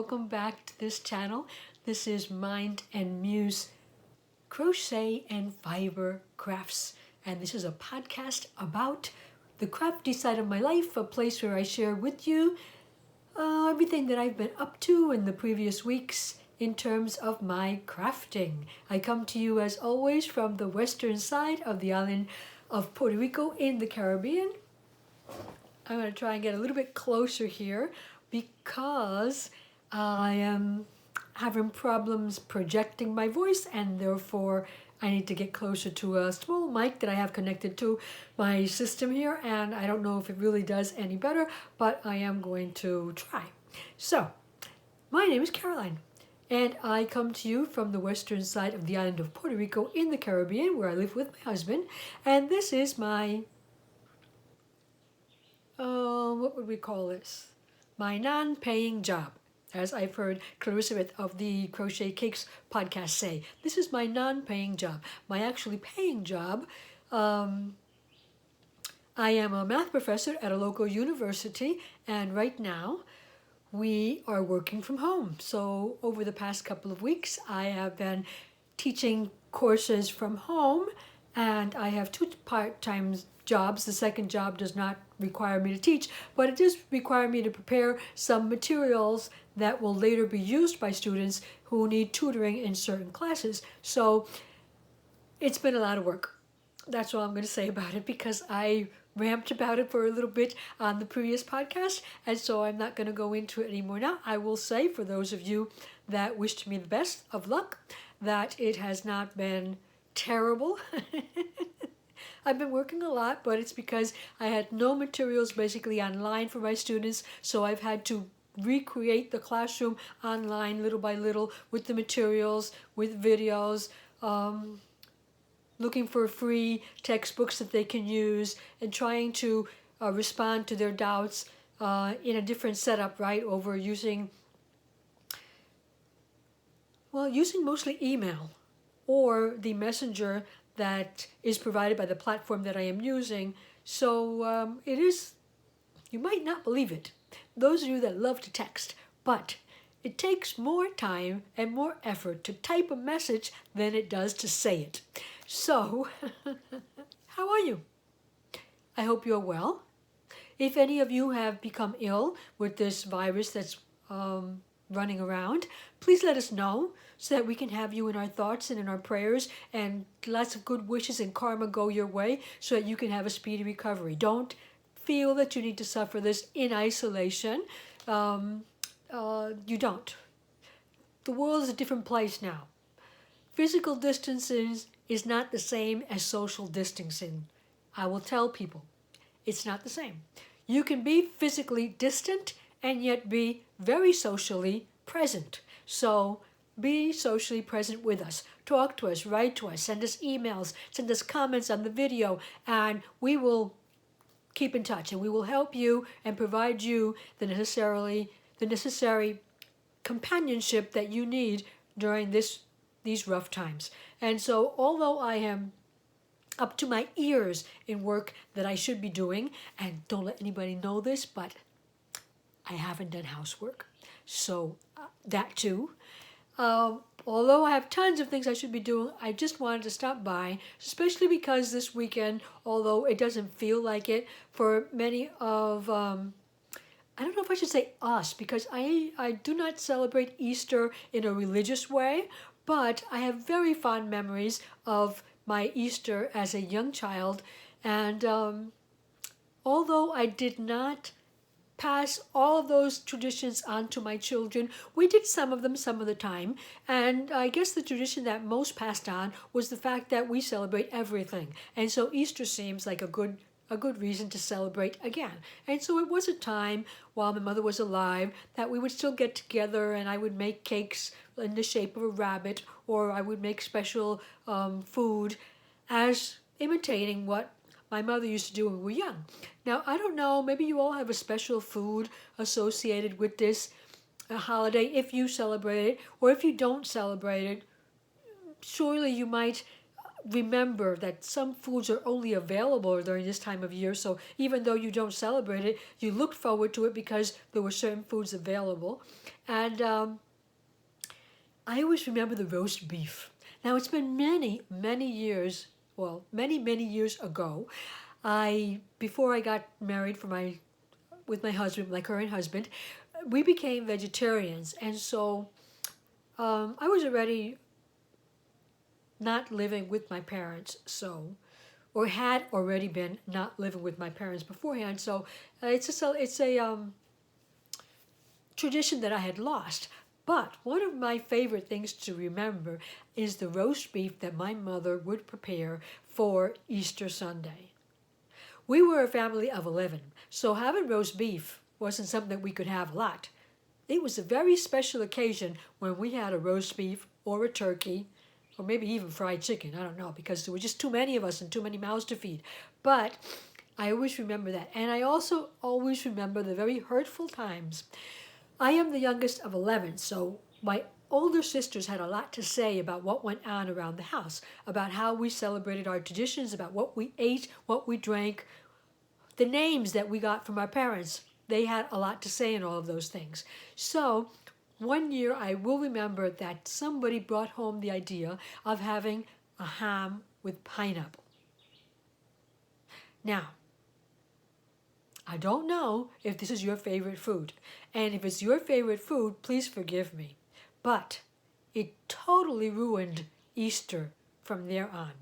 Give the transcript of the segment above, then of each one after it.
welcome back to this channel. This is Mind and Muse Crochet and Fiber Crafts, and this is a podcast about the crafty side of my life, a place where I share with you everything that I've been up to in the previous weeks in terms of my crafting. I come to you as always from the western side of the island of Puerto Rico in the Caribbean. I'm going to try and get a little bit closer here because I am having problems projecting my voice, and therefore I need to get closer to a small mic that I have connected to my system here, and I don't know if it really does any better, but I am going to try. So, my name is Caroline, and I come to you from the western side of the island of Puerto Rico in the Caribbean, where I live with my husband, and this is my what would we call this? My non-paying job. As I've heard Clarissa of the Crochet Cakes podcast say, this is my non-paying job. My actually paying job, I am a math professor at a local university, and right now we are working from home. So over the past couple of weeks, I have been teaching courses from home, and I have two part-time jobs. The second job does not require me to teach, but it does require me to prepare some materials that will later be used by students who need tutoring in certain classes. So it's been a lot of work. That's all I'm going to say about it, because I ramped about it for a little bit on the previous podcast, and so I'm not going to go into it anymore now. I will say, for those of you that wished me the best of luck, that it has not been terrible. I've been working a lot, but it's because I had no materials basically online for my students, so I've had to recreate the classroom online little by little with the materials, with videos, looking for free textbooks that they can use, and trying to respond to their doubts in a different setup, right, over using mostly email or the messenger that is provided by the platform that I am using. So it is, you might not believe it, those of you that love to text, but it takes more time and more effort to type a message than it does to say it. So, how are you? I hope you're well. If any of you have become ill with this virus that's running around, please let us know so that we can have you in our thoughts and in our prayers, and lots of good wishes and karma go your way so that you can have a speedy recovery. Don't feel that you need to suffer this in isolation. You don't. The world is a different place now. Physical distancing is not the same as social distancing. I will tell people, it's not the same. You can be physically distant and yet be very socially present. So be socially present with us. Talk to us, write to us, send us emails, send us comments on the video, and we will keep in touch, and we will help you and provide you the necessary companionship that you need during these rough times. And so, although I am up to my ears in work that I should be doing, and don't let anybody know this, but I haven't done housework, so that too. Although I have tons of things I should be doing, I just wanted to stop by, especially because this weekend, although it doesn't feel like it, for many of, I don't know if I should say us, because I do not celebrate Easter in a religious way, but I have very fond memories of my Easter as a young child, and although I did not pass all of those traditions on to my children, we did some of them some of the time, and I guess the tradition that most passed on was the fact that we celebrate everything, and so Easter seems like a good reason to celebrate again. And so it was a time while my mother was alive that we would still get together, and I would make cakes in the shape of a rabbit, or I would make special food as imitating what my mother used to do when we were young. Now, I don't know, maybe you all have a special food associated with this holiday if you celebrate it, or if you don't celebrate it, surely you might remember that some foods are only available during this time of year. So even though you don't celebrate it, you look forward to it because there were certain foods available. And I always remember the roast beef. Now it's been many, many years, well, many, many years ago. Before I got married with my husband, my current husband, we became vegetarians. And so I was already not living with my parents, or had already been not living with my parents beforehand. So it's a tradition that I had lost. But one of my favorite things to remember is the roast beef that my mother would prepare for Easter Sunday. We were a family of 11, so having roast beef wasn't something that we could have a lot. It was a very special occasion when we had a roast beef or a turkey, or maybe even fried chicken, I don't know, because there were just too many of us and too many mouths to feed. But I always remember that. And I also always remember the very hurtful times. I am the youngest of 11, so my older sisters had a lot to say about what went on around the house, about how we celebrated our traditions, about what we ate, what we drank, the names that we got from our parents. They had a lot to say in all of those things. So one year I will remember that somebody brought home the idea of having a ham with pineapple. Now, I don't know if this is your favorite food. And if it's your favorite food, please forgive me. But it totally ruined Easter from there on.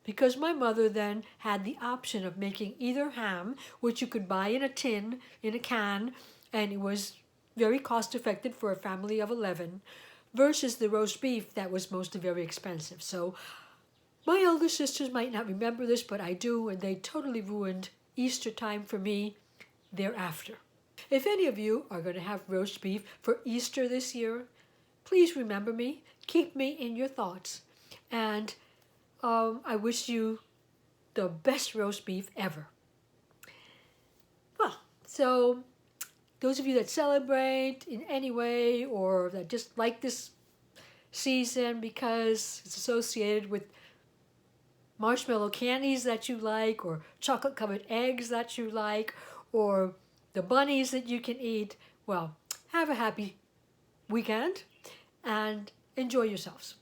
Because my mother then had the option of making either ham, which you could buy in a tin, in a can, and it was very cost effective for a family of 11, versus the roast beef that was mostly very expensive. So my older sisters might not remember this, but I do, and they totally ruined Easter time for me thereafter. If any of you are going to have roast beef for Easter this year, please remember me, keep me in your thoughts, and I wish you the best roast beef ever. Well, so those of you that celebrate in any way or that just like this season because it's associated with marshmallow candies that you like, or chocolate covered eggs that you like, or the bunnies that you can eat, well, have a happy weekend and enjoy yourselves.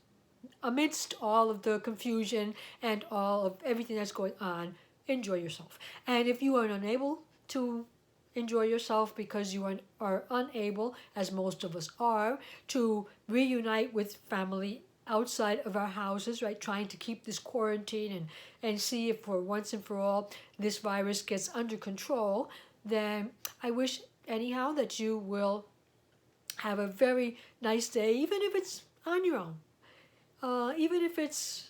Amidst all of the confusion and all of everything that's going on, enjoy yourself. And if you are unable to enjoy yourself because you are unable, as most of us are, to reunite with family outside of our houses, right, trying to keep this quarantine and see if for once and for all this virus gets under control, then I wish anyhow that you will have a very nice day, even if it's on your own. Even if it's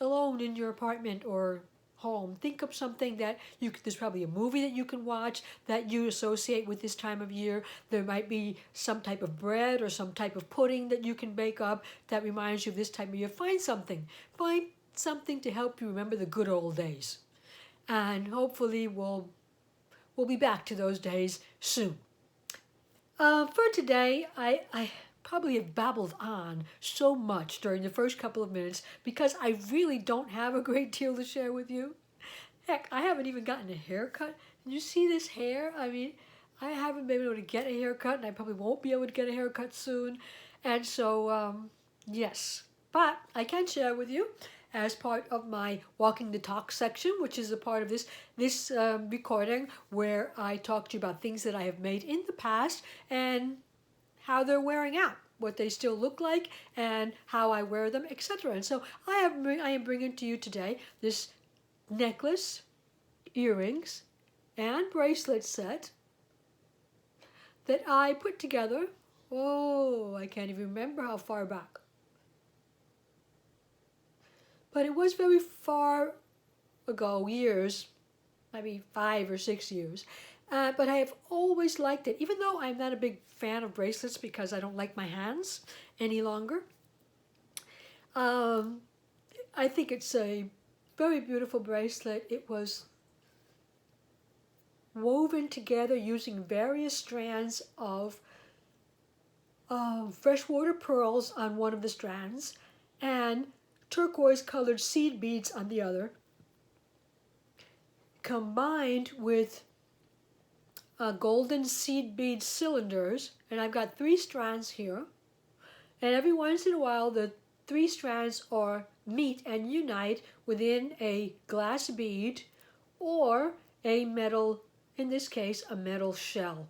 alone in your apartment or home, think of something that there's probably a movie that you can watch that you associate with this time of year. There might be some type of bread or some type of pudding that you can bake up that reminds you of this time of year. Find something to help you remember the good old days. And hopefully we'll be back to those days soon. For today, I probably have babbled on so much during the first couple of minutes because I really don't have a great deal to share with you. Heck, I haven't even gotten a haircut. Did you see this hair? I mean, I haven't been able to get a haircut, and I probably won't be able to get a haircut soon. And so, yes. But I can share with you as part of my Walking the Talk section, which is a part of this recording where I talk to you about things that I have made in the past and how they're wearing out, what they still look like, and how I wear them, etc. And so I am bringing to you today this necklace, earrings, and bracelet set that I put together. Oh, I can't even remember how far back. But it was very far ago, years, maybe 5 or 6 years. But I have always liked it, even though I'm not a big fan of bracelets because I don't like my hands any longer. I think it's a very beautiful bracelet. It was woven together using various strands of freshwater pearls on one of the strands and turquoise colored seed beads on the other, combined with golden seed bead cylinders, and I've got 3 strands here, and every once in a while the 3 strands are meet and unite within a glass bead or a metal, in this case a metal shell.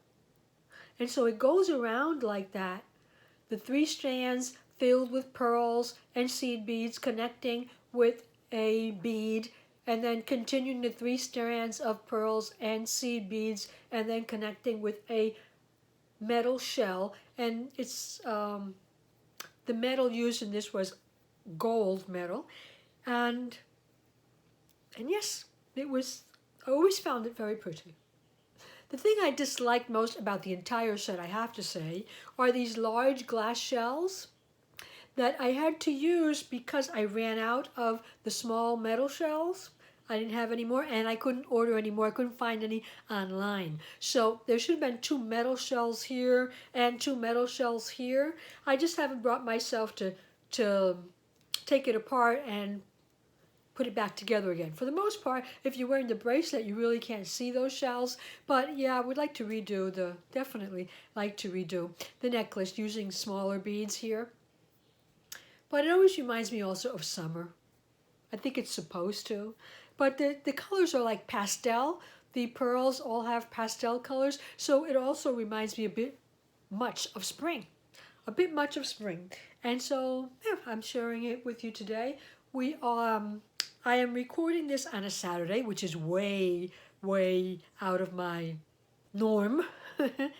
And so it goes around like that, the 3 strands filled with pearls and seed beads connecting with a bead, and then continuing the 3 strands of pearls and seed beads, and then connecting with a metal shell. And it's the metal used in this was gold metal, and yes, it was, I always found it very pretty. The thing I disliked most about the entire set, I have to say, are these large glass shells that I had to use because I ran out of the small metal shells. I didn't have any more, and I couldn't order any more. I couldn't find any online. So there should have been 2 metal shells here and 2 metal shells here. I just haven't brought myself to take it apart and put it back together again. For the most part, if you're wearing the bracelet, you really can't see those shells. But yeah, I would like to redo definitely like to redo the necklace using smaller beads here. But it always reminds me also of summer. I think it's supposed to. But the colors are like pastel. The pearls all have pastel colors. So it also reminds me a bit much of spring. A bit much of spring. And so yeah, I'm sharing it with you today. I am recording this on a Saturday, which is way, way out of my norm,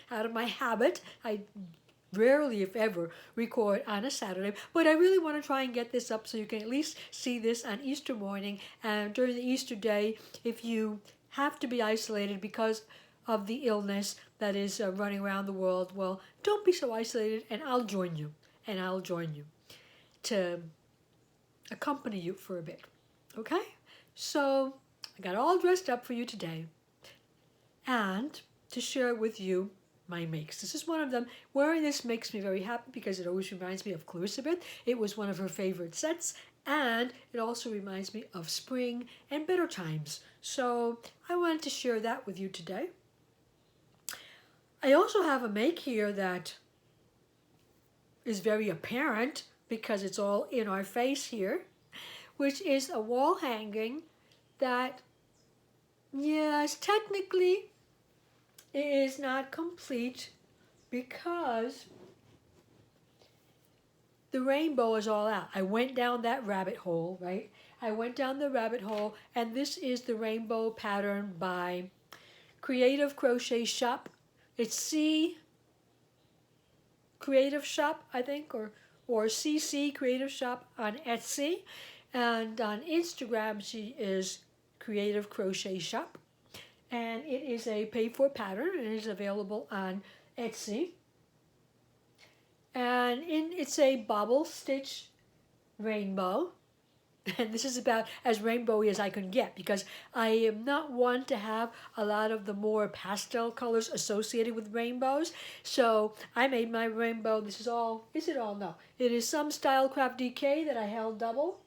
out of my habit. I rarely, if ever, record on a Saturday, but I really want to try and get this up so you can at least see this on Easter morning and during the Easter day. If you have to be isolated because of the illness that is running around the world, well, don't be so isolated, and I'll join you, to accompany you for a bit. Okay? So I got all dressed up for you today and to share with you my makes. This is one of them. Wearing this makes me very happy because it always reminds me of Clarissa Beth. It was one of her favorite sets, and it also reminds me of spring and better times. So I wanted to share that with you today. I also have a make here that is very apparent because it's all in our face here, which is a wall hanging that, yes, technically it is not complete because the rainbow is all out. I went down that rabbit hole, right? I went down the rabbit hole, and this is the rainbow pattern by Creative Crochet Shop. It's C Creative Shop, I think, or CC Creative Shop on Etsy. And on Instagram, she is Creative Crochet Shop. And it is a paid-for pattern, and it is available on Etsy. And it's a bobble stitch rainbow. And this is about as rainbowy as I can get because I am not one to have a lot of the more pastel colors associated with rainbows. So I made my rainbow. This is all, is it all? No. It is some Stylecraft DK that I held double.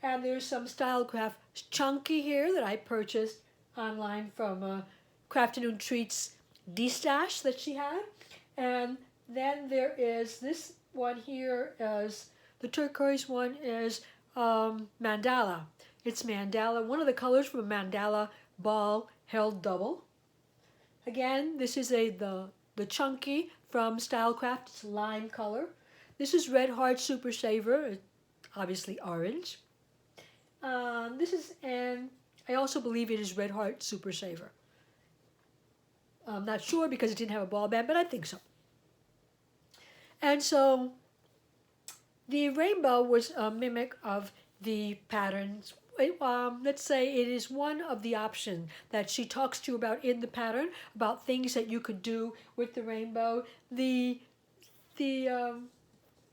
And there's some Stylecraft Chunky here that I purchased online from Crafternoon Treats D-Stash that she had. And then there is this one here, as the turquoise one is mandala. It's mandala, one of the colors from a mandala ball held double. Again, this is the Chunky from Stylecraft. It's lime color. This is Red Heart Super Saver, obviously orange. And I also believe it is Red Heart Super Saver. I'm not sure because it didn't have a ball band, but I think so. And so the rainbow was a mimic of the patterns. Let's say it is one of the options that she talks to you about in the pattern, about things that you could do with the rainbow. The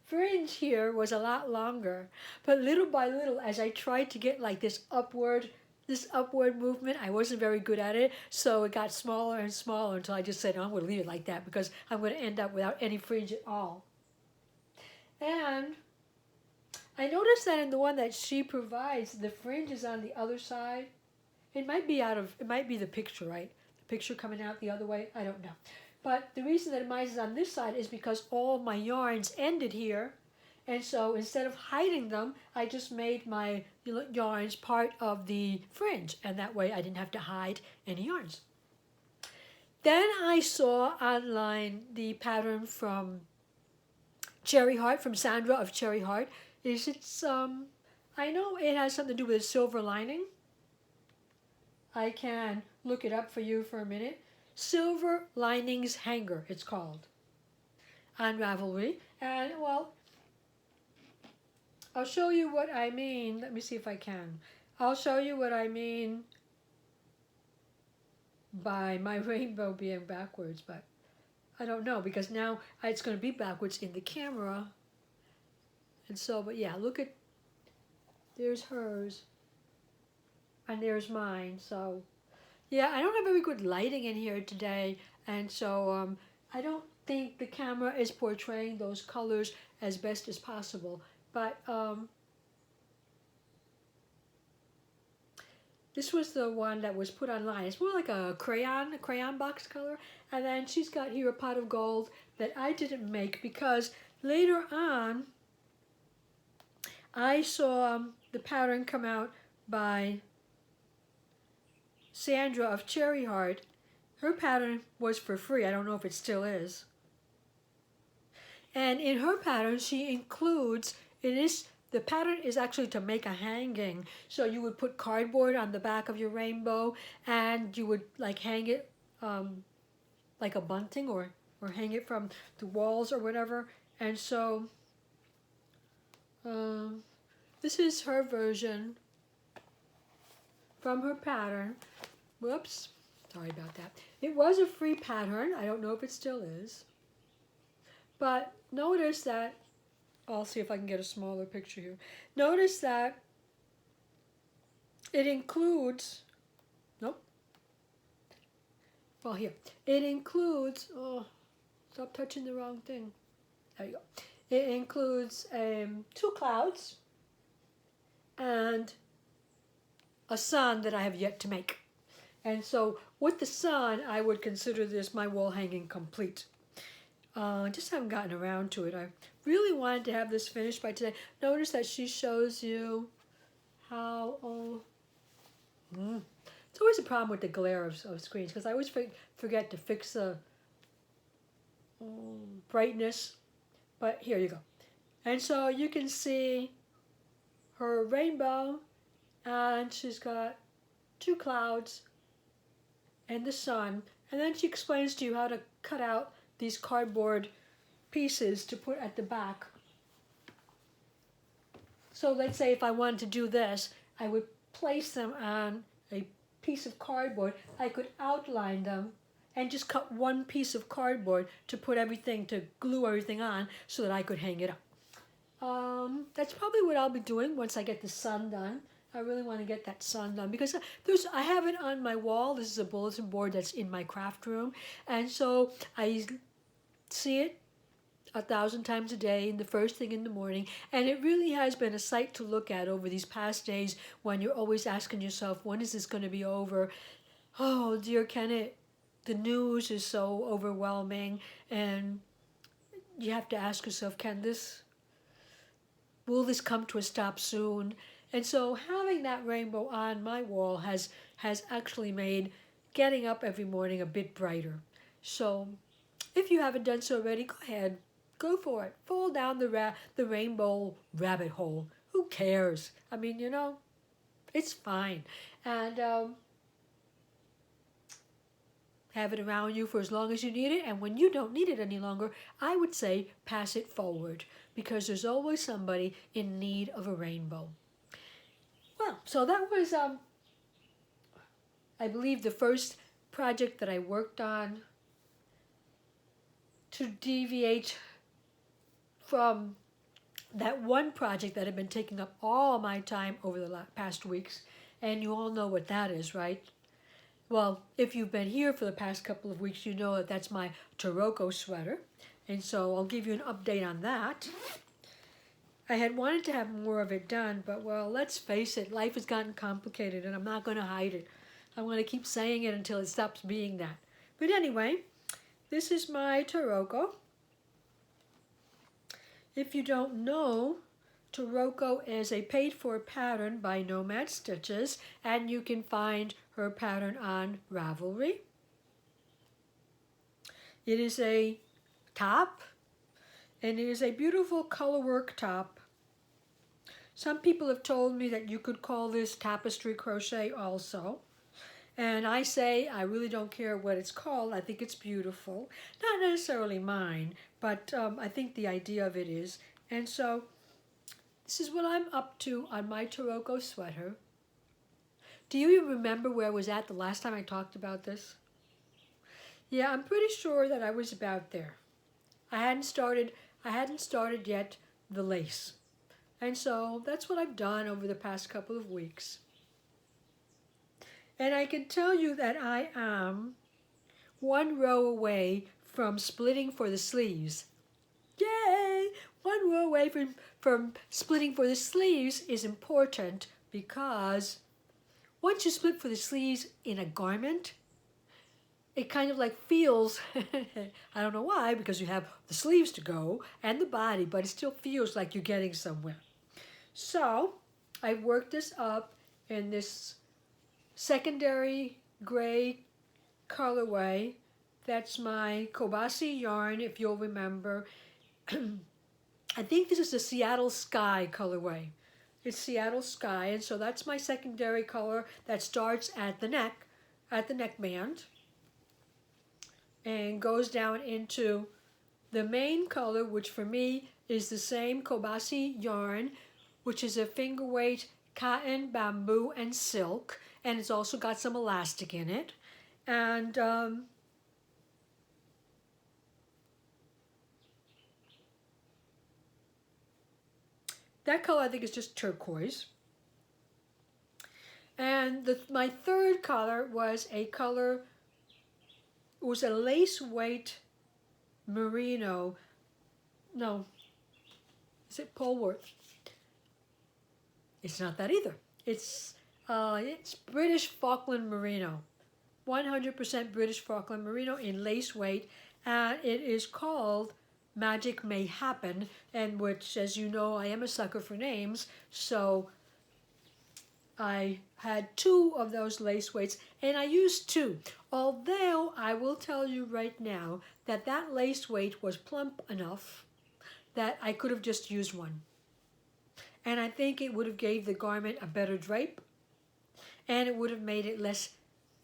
fringe here was a lot longer, but little by little, as I tried to get like this upward movement, I wasn't very good at it, so it got smaller and smaller until I just said, I'm going to leave it like that because I'm going to end up without any fringe at all. And I noticed that in the one that she provides, the fringe is on the other side. It might be the picture, right? The picture coming out the other way, I don't know. But the reason that mine is on this side is because all of my yarns ended here. And so instead of hiding them, I just made my yarns part of the fringe. And that way I didn't have to hide any yarns. Then I saw online the pattern from Cherry Heart, from Sandra of Cherry Heart. I know it has something to do with a silver lining. I can look it up for you for a minute. Silver Linings Hanger, it's called, on Ravelry. And, well, I'll show you what I mean. Let me see if I can. I'll show you what I mean by my rainbow being backwards, but I don't know, because now it's going to be backwards in the camera. And so, but yeah, look at, there's hers, and there's mine. So, yeah, I don't have very good lighting in here today, and so I don't think the camera is portraying those colors as best as possible. But this was the one that was put online. It's more like a crayon box color. And then she's got here a pot of gold that I didn't make because later on I saw the pattern come out by Sandra of Cherry Heart. Her pattern was for free. I don't know if it still is. And in her pattern, she includes, the pattern is actually to make a hanging. So you would put cardboard on the back of your rainbow, and you would like hang it like a bunting, or hang it from the walls or whatever. And so this is her version from her pattern. Whoops, sorry about that. It was a free pattern. I don't know if it still is. But notice that, I'll see if I can get a smaller picture here. Notice that it includes, nope. Well, here. It includes, oh, stop touching the wrong thing. There you go. It includes 2 clouds and a sun that I have yet to make. And so with the sun, I would consider this my wall hanging complete. Just haven't gotten around to it. I really wanted to have this finished by today. Notice that she shows you how, it's always a problem with the glare of screens, because I always forget to fix the brightness. But here you go. And so you can see her rainbow, and she's got 2 clouds and the sun. And then she explains to you how to cut out these cardboard pieces to put at the back. So let's say if I wanted to do this, I would place them on a piece of cardboard. I could outline them and just cut 1 piece of cardboard to put everything, to glue everything on so that I could hang it up. That's probably what I'll be doing once I get the sun done. I really want to get that sun done because I have it on my wall. This is a bulletin board that's in my craft room. And so I see it 1,000 times a day, and the first thing in the morning, and it really has been a sight to look at over these past days when you're always asking yourself, when is this going to be over? Oh dear, can it? The news is so overwhelming, and you have to ask yourself, will this come to a stop soon? And so having that rainbow on my wall has actually made getting up every morning a bit brighter. So if you haven't done so already, go ahead. Go for it. Fall down the rainbow rabbit hole. Who cares? I mean, it's fine. And have it around you for as long as you need it. And when you don't need it any longer, I would say pass it forward, because there's always somebody in need of a rainbow. Well, so that was, I believe, the first project that I worked on to deviate from that one project that had been taking up all my time over the past weeks. And you all know what that is, right? Well, if you've been here for the past couple of weeks, you know that that's my Taroko sweater. And so I'll give you an update on that. I had wanted to have more of it done, but well, let's face it, life has gotten complicated and I'm not going to hide it. I'm going to keep saying it until it stops being that. But anyway, this is my Taroko. If you don't know, Taroko is a paid-for pattern by Nomad Stitches, and you can find her pattern on Ravelry. It is a top, and it is a beautiful colorwork top. Some people have told me that you could call this tapestry crochet also. And I say I really don't care what it's called. I think it's beautiful. Not necessarily mine, but I think the idea of it is. And so this is what I'm up to on my Taroko sweater. Do you even remember where I was at the last time I talked about this? Yeah, I'm pretty sure that I was about there. I hadn't started yet the lace. And so that's what I've done over the past couple of weeks. And I can tell you that I am one row away from splitting for the sleeves. Yay! One row away from splitting for the sleeves is important because once you split for the sleeves in a garment, it kind of like feels, I don't know why, because you have the sleeves to go and the body, but it still feels like you're getting somewhere. So I worked this up in this secondary gray colorway. That's my Kobasi yarn, if you'll remember. I think this is the Seattle Sky colorway. It's Seattle Sky, and so that's my secondary color that starts at the neckband, and goes down into the main color, which for me is the same Kobasi yarn, which is a finger weight cotton, bamboo, and silk, and it's also got some elastic in it. And that color I think is just turquoise. And my third color was a lace weight merino. No, is it Polworth? It's not that either. It's British Falkland merino, 100% British Falkland merino in lace weight, and it is called Magic May Happen, and which, as you know, I am a sucker for names, so I had 2 of those lace weights, and I used 2. Although I will tell you right now that that lace weight was plump enough that I could have just used 1. And I think it would have gave the garment a better drape, and it would have made it less,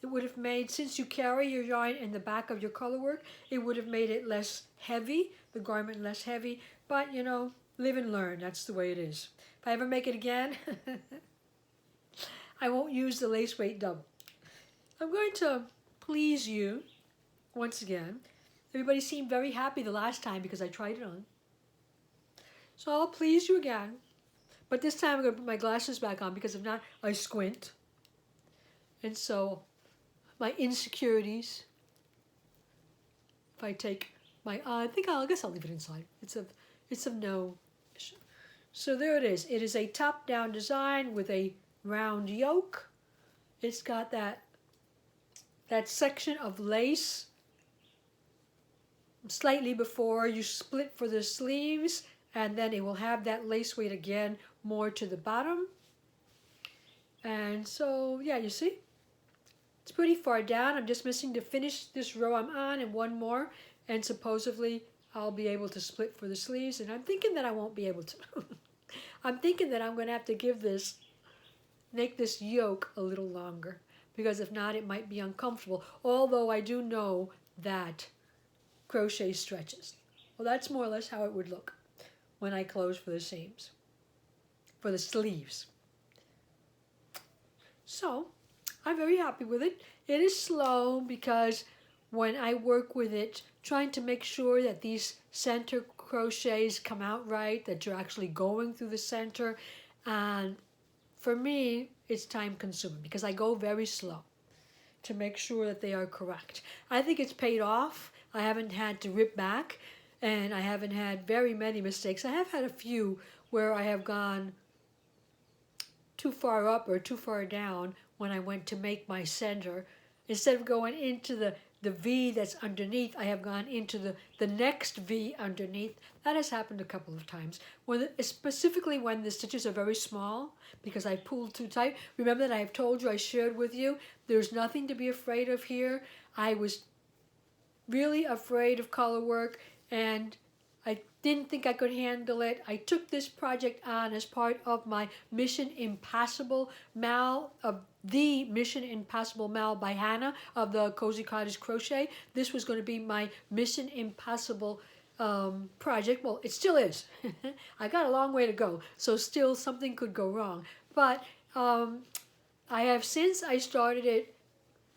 since you carry your yarn in the back of your color work, it would have made it less heavy, the garment less heavy, but you know, live and learn, that's the way it is. If I ever make it again, I won't use the lace weight double. I'm going to please you once again. Everybody seemed very happy the last time because I tried it on. So I'll please you again. But this time I'm going to put my glasses back on because if not, I squint. And so my insecurities, if I take my, I guess I'll leave it inside. It's of no issue. So there it is. It is a top-down design with a round yoke. It's got that section of lace slightly before you split for the sleeves, and then it will have that lace weight again more to the bottom. And so, yeah, you see? It's pretty far down. I'm just missing to finish this row I'm on and 1 more, and supposedly I'll be able to split for the sleeves, and I'm thinking that I won't be able to. I'm thinking that I'm going to have to make this yoke a little longer, because if not, it might be uncomfortable, although I do know that crochet stretches. Well, that's more or less how it would look when I close for the seams, for the sleeves. So I'm very happy with it. It is slow because when I work with it, trying to make sure that these center crochets come out right, that you're actually going through the center, and for me, it's time consuming because I go very slow to make sure that they are correct. I think it's paid off. I haven't had to rip back. and I haven't had very many mistakes. I have had a few where I have gone too far up or too far down when I went to make my center. Instead of going into the V that's underneath, I have gone into the next V underneath. That has happened a couple of times. Specifically when the stitches are very small because I pulled too tight. Remember that I have told you, I shared with you, there's nothing to be afraid of here. I was really afraid of color work and I didn't think I could handle it. I took this project on as part of my Mission Impossible Mal, of the Mission Impossible Mal by Hannah of the Cozy Cottage Crochet. This was going to be my Mission Impossible project. Well, it still is. I got a long way to go, so still something could go wrong. But I have, since I started it,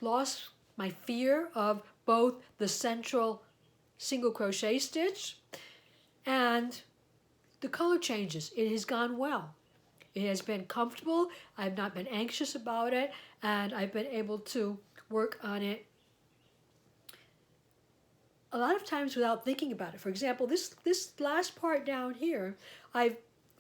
lost my fear of both the central single crochet stitch and the color changes. It has gone well. It has been comfortable. I've not been anxious about it, and I've been able to work on it a lot of times without thinking about it. For example, this last part down here, I've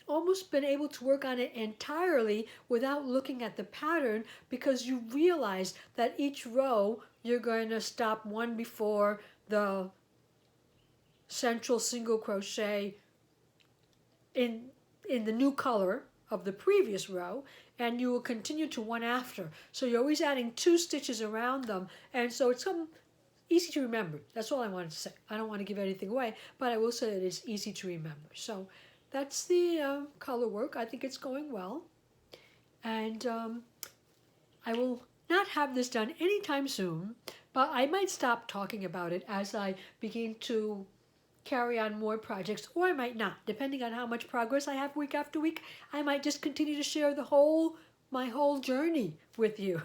almost been able to work on it entirely without looking at the pattern, because you realize that each row you're going to stop one before the central single crochet in the new color of the previous row, and you will continue to one after. So you're always adding 2 stitches around them, and so it's easy to remember. That's all I wanted to say. I don't want to give anything away, but I will say that it's easy to remember. So that's the color work. I think it's going well, and I will not have this done anytime soon, but I might stop talking about it as I begin to carry on more projects, or I might not, depending on how much progress I have week after week. I might just continue to share my whole journey with you.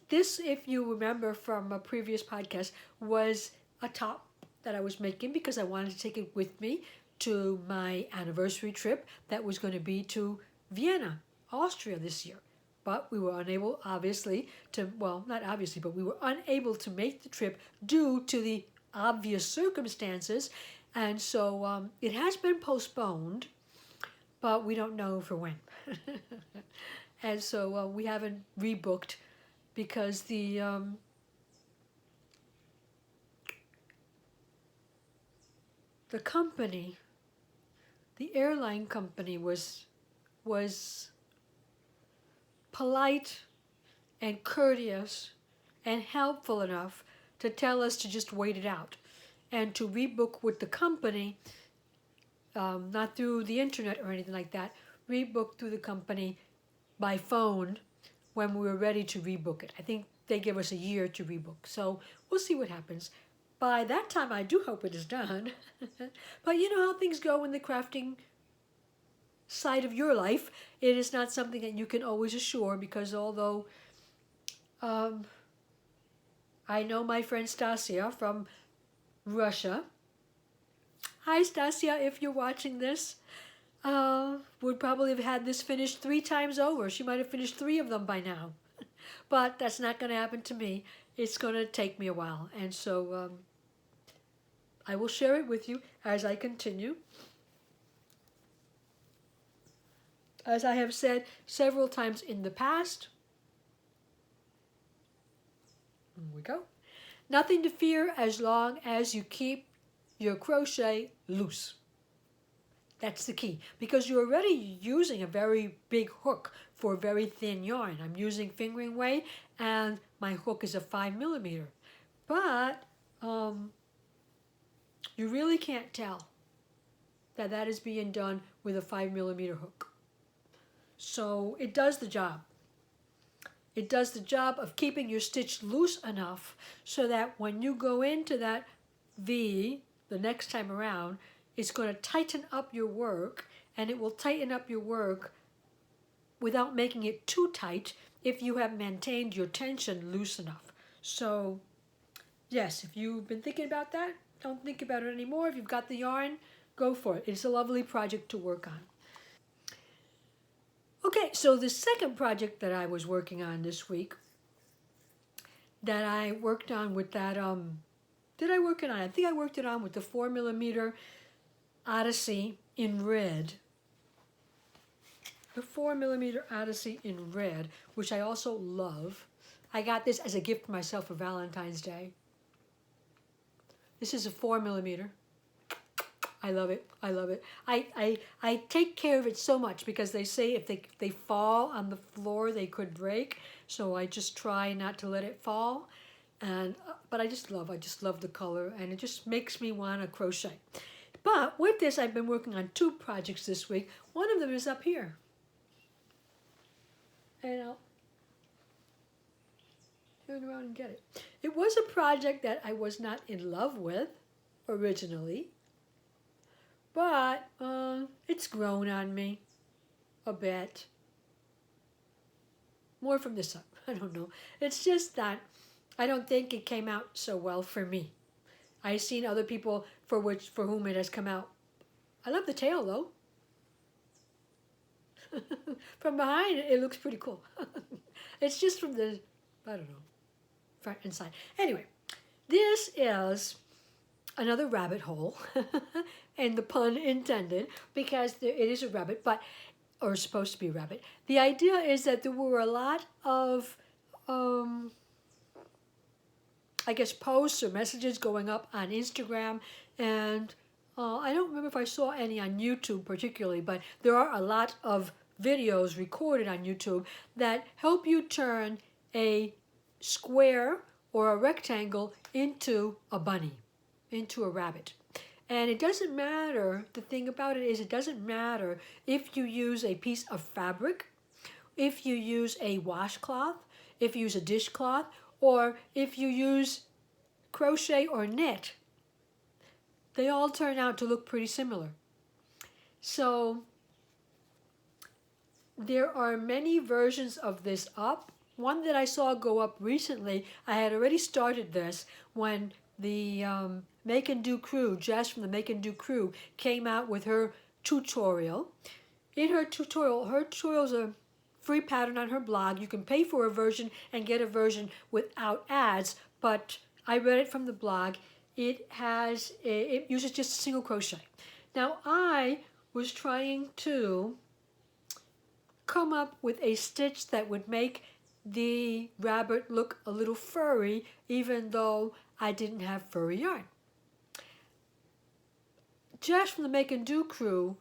This, if you remember from a previous podcast, was a top that I was making because I wanted to take it with me to my anniversary trip that was going to be to Vienna, Austria this year. But we were unable, obviously, well, not obviously, but we were unable to make the trip due to the obvious circumstances. And so it has been postponed, but we don't know for when. And so we haven't rebooked because the company, the airline company was polite and courteous and helpful enough to tell us to just wait it out and to rebook with the company, not through the internet or anything like that, rebook through the company by phone when we were ready to rebook it. I think they give us a year to rebook, so we'll see what happens. By that time, I do hope it is done. But you know how things go in the crafting side of your life. It is not something that you can always assure, because although I know my friend Stasia from Russia. Hi Stasia, if you're watching this, would probably have had this finished 3 times over. She might have finished 3 of them by now. But that's not going to happen to me. It's going to take me a while. And so I will share it with you as I continue. As I have said several times in the past, here we go. Nothing to fear as long as you keep your crochet loose. That's the key, because you're already using a very big hook for very thin yarn. I'm using fingering weight, and my hook is a 5mm. But you really can't tell that that is being done with a 5mm hook. So it does the job. It does the job of keeping your stitch loose enough so that when you go into that V the next time around, it's going to tighten up your work, and it will tighten up your work without making it too tight if you have maintained your tension loose enough. So yes, if you've been thinking about that, don't think about it anymore. If you've got the yarn, go for it. It's a lovely project to work on. Okay, so the second project that I was working on this week, that I worked on with that did I work it on? I think I worked it on with the 4mm Odyssey in red. The 4mm Odyssey in red, which I also love. I got this as a gift for myself for Valentine's Day. This is a 4mm. I love it. I love it. I take care of it so much because they say if they fall on the floor, they could break. So I just try not to let it fall. And but I just love the color, and it just makes me want to crochet. But with this, I've been working on 2 projects this week. One of them is up here. And I'll turn around and get it. It was a project that I was not in love with originally. But it's grown on me a bit. More from this up. I don't know. It's just that I don't think it came out so well for me. I've seen other people for whom it has come out. I love the tail though. From behind it looks pretty cool. It's just from the, I don't know, front and side. Anyway, this is another rabbit hole, and the pun intended, because it is a rabbit, or supposed to be a rabbit. The idea is that there were a lot of, I guess, posts or messages going up on Instagram, and I don't remember if I saw any on YouTube particularly, but there are a lot of videos recorded on YouTube that help you turn a square or a rectangle into a bunny, into a rabbit. And it doesn't matter, the thing about it is it doesn't matter if you use a piece of fabric, if you use a washcloth, if you use a dishcloth, or if you use crochet or knit. They all turn out to look pretty similar. So there are many versions of this up. One that I saw go up recently, I had already started this when the Make and Do crew, Jess from the Make and Do crew, came out with her tutorial. In her tutorial is a free pattern on her blog. You can pay for a version and get a version without ads, but I read it from the blog. It uses just a single crochet. Now I was trying to come up with a stitch that would make the rabbit look a little furry, even though I didn't have furry yarn. Jess from the Make and Do crew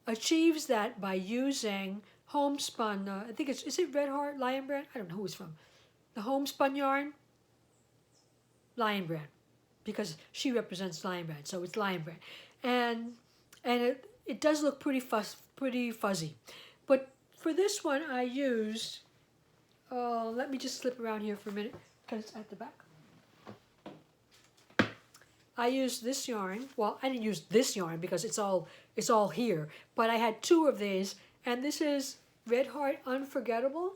achieves that by using homespun, I think is it Red Heart Lion Brand? I don't know who it's from. The homespun yarn, Lion Brand, because she represents Lion Brand, so it's Lion Brand. And it does look pretty fuzzy. But for this one I used, let me just slip around here for a minute because it's at the back. I used this yarn. Well, I didn't use this yarn because it's all here. But I had 2 of these, and this is Red Heart Unforgettable.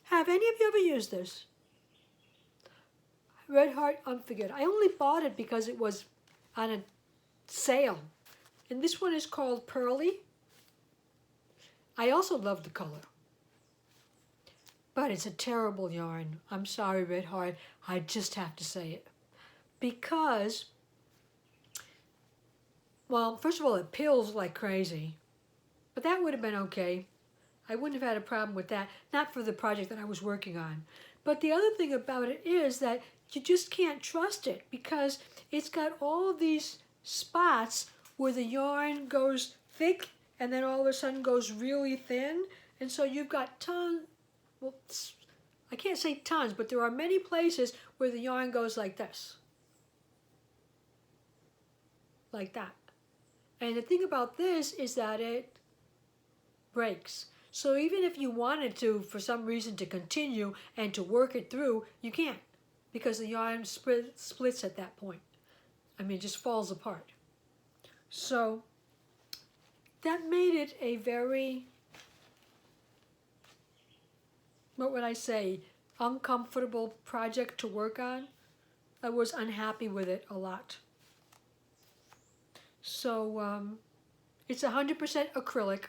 Have any of you ever used this? Red Heart Unforgettable. I only bought it because it was on a sale. And this one is called Pearly. I also love the color. But it's a terrible yarn. I'm sorry, Red Heart. I just have to say it. Because, well, first of all, it pills like crazy. But that would have been okay. I wouldn't have had a problem with that. Not for the project that I was working on. But the other thing about it is that you just can't trust it because it's got all these spots where the yarn goes thick and then all of a sudden goes really thin. And so you've got tons, well, I can't say tons, but there are many places where the yarn goes like this. Like that. And the thing about this is that it breaks. So even if you wanted to, for some reason, to continue and to work it through, you can't. Because the yarn splits at that point. I mean, it just falls apart. So that made it a very, what would I say, uncomfortable project to work on. I was unhappy with it a lot. So it's 100% acrylic.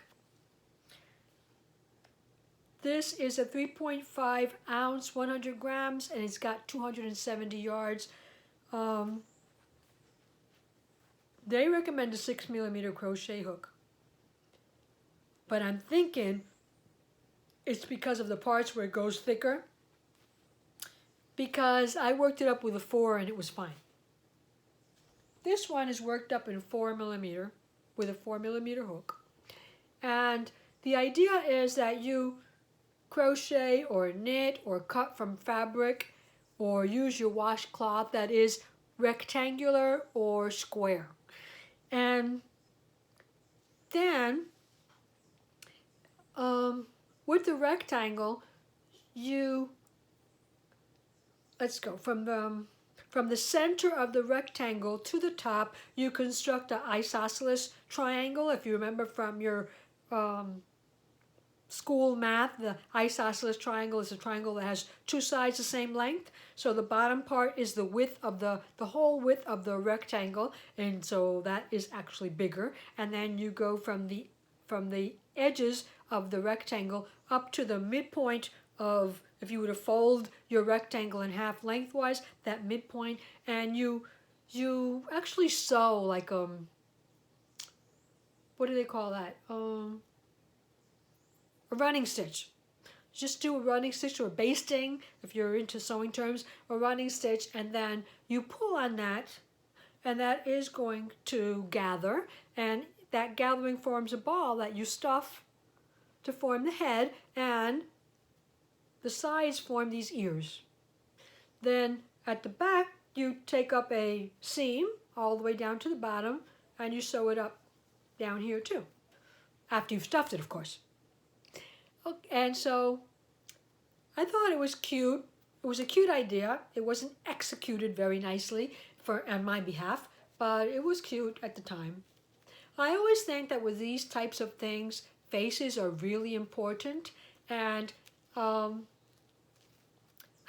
This is a 3.5 ounce, 100 grams, and it's got 270 yards. They recommend a 6mm crochet hook. But I'm thinking it's because of the parts where it goes thicker. Because I worked it up with a 4 and it was fine. This one is worked up in 4mm with a 4mm hook. And the idea is that you crochet or knit or cut from fabric or use your washcloth that is rectangular or square. And then with the rectangle, let's go from the center of the rectangle to the top, you construct an isosceles triangle. If you remember from your school math, the isosceles triangle is a triangle that has two sides the same length. So the bottom part is the width of the whole width of the rectangle, and so that is actually bigger. And then you go from the edges of the rectangle up to the midpoint of, if you were to fold your rectangle in half lengthwise, that midpoint, and you actually sew like what do they call that? A running stitch. Just do a running stitch or basting if you're into sewing terms, a running stitch, and then you pull on that, and that is going to gather, and that gathering forms a ball that you stuff to form the head, and the sides form these ears. Then at the back, you take up a seam all the way down to the bottom, and you sew it up down here too, after you've stuffed it, of course. Okay, and so I thought it was cute. It was a cute idea. It wasn't executed very nicely on my behalf, but it was cute at the time. I always think that with these types of things, faces are really important, and I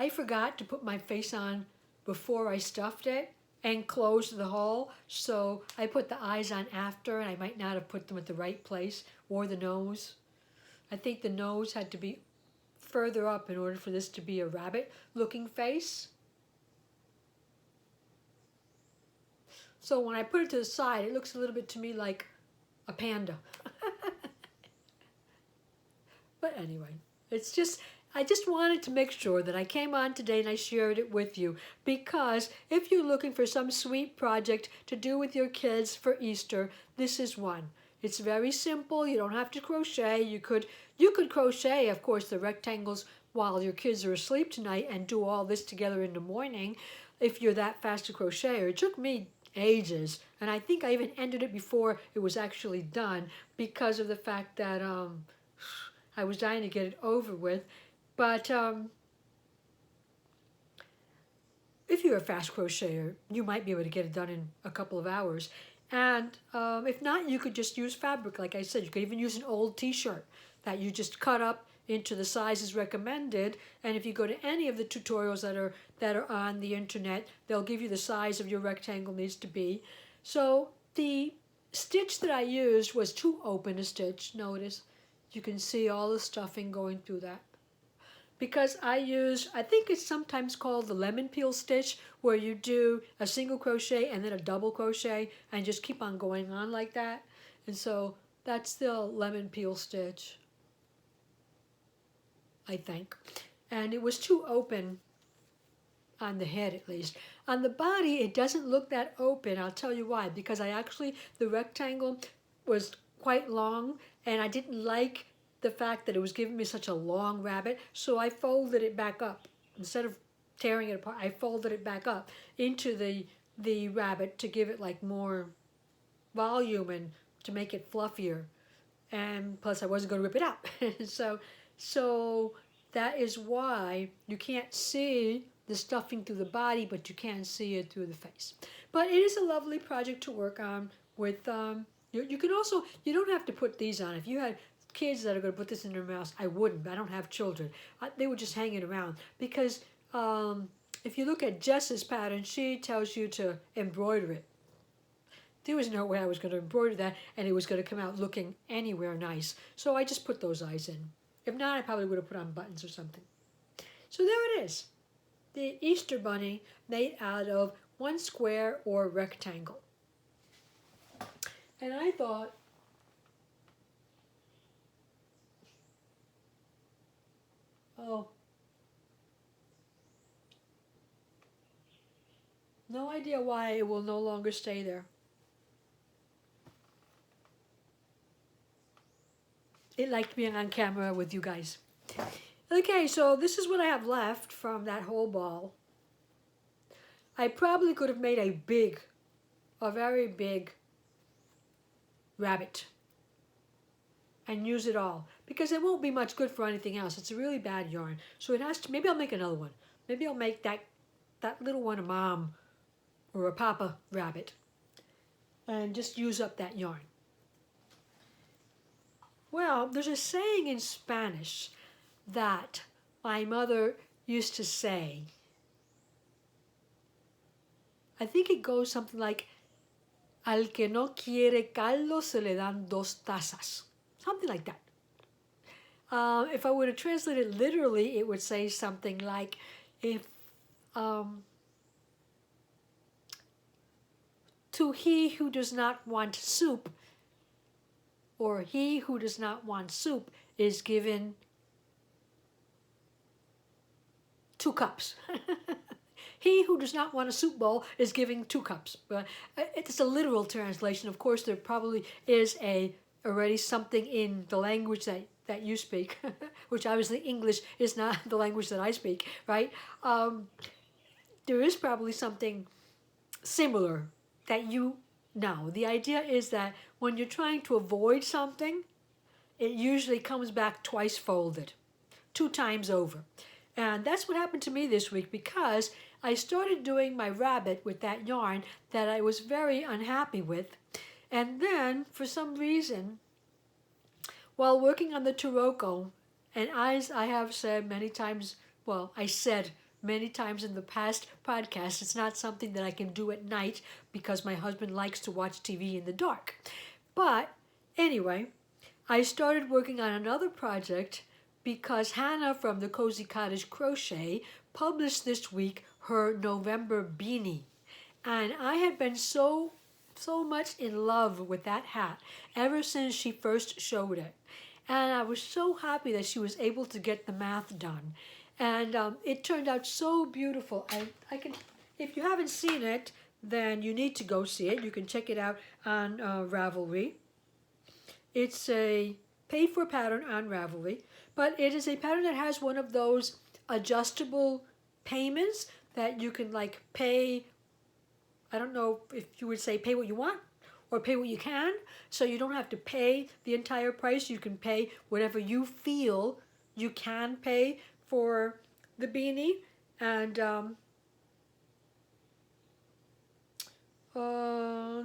forgot to put my face on before I stuffed it and closed the hole, so I put the eyes on after, and I might not have put them at the right place, or the nose. I think the nose had to be further up in order for this to be a rabbit-looking face. So when I put it to the side, it looks a little bit to me like a panda. But anyway, I just wanted to make sure that I came on today and I shared it with you, because if you're looking for some sweet project to do with your kids for Easter, this is one. It's very simple. You don't have to crochet. You could crochet, of course, the rectangles while your kids are asleep tonight and do all this together in the morning if you're that fast a crocheter. It took me ages, and I think I even ended it before it was actually done because of the fact that I was dying to get it over with. But if you're a fast crocheter, you might be able to get it done in a couple of hours. And if not, you could just use fabric. Like I said, you could even use an old t-shirt that you just cut up into the sizes recommended. And if you go to any of the tutorials that are on the internet, they'll give you the size of your rectangle needs to be. So the stitch that I used was too open a stitch. Notice you can see all the stuffing going through that. Because I think it's sometimes called the lemon peel stitch, where you do a single crochet and then a double crochet and just keep on going on like that. And so that's the lemon peel stitch, I think. And it was too open on the head, at least. On the body, it doesn't look that open. I'll tell you why. Because the rectangle was quite long, and I didn't like the fact that it was giving me such a long rabbit, so I folded it back up. Instead of tearing it apart, I folded it back up into the rabbit to give it like more volume and to make it fluffier. And plus I wasn't going to rip it out. So that is why you can't see the stuffing through the body, but you can see it through the face. But it is a lovely project to work on with, you can also, you don't have to put these on. If you had kids that are going to put this in their mouths, I wouldn't. I don't have children. They would just hang it around, because if you look at Jess's pattern, she tells you to embroider it. There was no way I was going to embroider that and it was going to come out looking anywhere nice. So I just put those eyes in. If not, I probably would have put on buttons or something. So there it is. The Easter bunny made out of one square or rectangle. And I thought, oh, no idea why it will no longer stay there. It liked being on camera with you guys. Okay, so this is what I have left from that whole ball. I probably could have made a very big rabbit and use it all, because it won't be much good for anything else. It's a really bad yarn. So it has to, maybe I'll make another one. Maybe I'll make that little one a mom or a papa rabbit and just use up that yarn. Well, there's a saying in Spanish that my mother used to say. I think it goes something like, al que no quiere caldo se le dan dos tazas. Something like that. If I were to translate it literally, it would say something like, if to he who does not want soup, or he who does not want soup is given 2 cups. He who does not want a soup bowl is giving 2 cups. But it's a literal translation. Of course, there probably is already something in the language that you speak, which obviously English is not the language that I speak, right? There is probably something similar that you know. The idea is that when you're trying to avoid something, it usually comes back twice folded, 2 times over. And that's what happened to me this week, because I started doing my rabbit with that yarn that I was very unhappy with. And then, for some reason, while working on the Taroko, and as I have said many times, well, I said many times in the past podcast, it's not something that I can do at night because my husband likes to watch TV in the dark. But anyway, I started working on another project because Hannah from the Cozy Cottage Crochet published this week her November beanie. And I had been so much in love with that hat ever since she first showed it. And I was so happy that she was able to get the math done. And it turned out so beautiful. I can, if you haven't seen it, then you need to go see it. You can check it out on Ravelry. It's a paid-for pattern on Ravelry, but it is a pattern that has one of those adjustable payments that you can like pay. I don't know if you would say pay what you want or pay what you can. So you don't have to pay the entire price. You can pay whatever you feel you can pay for the beanie. And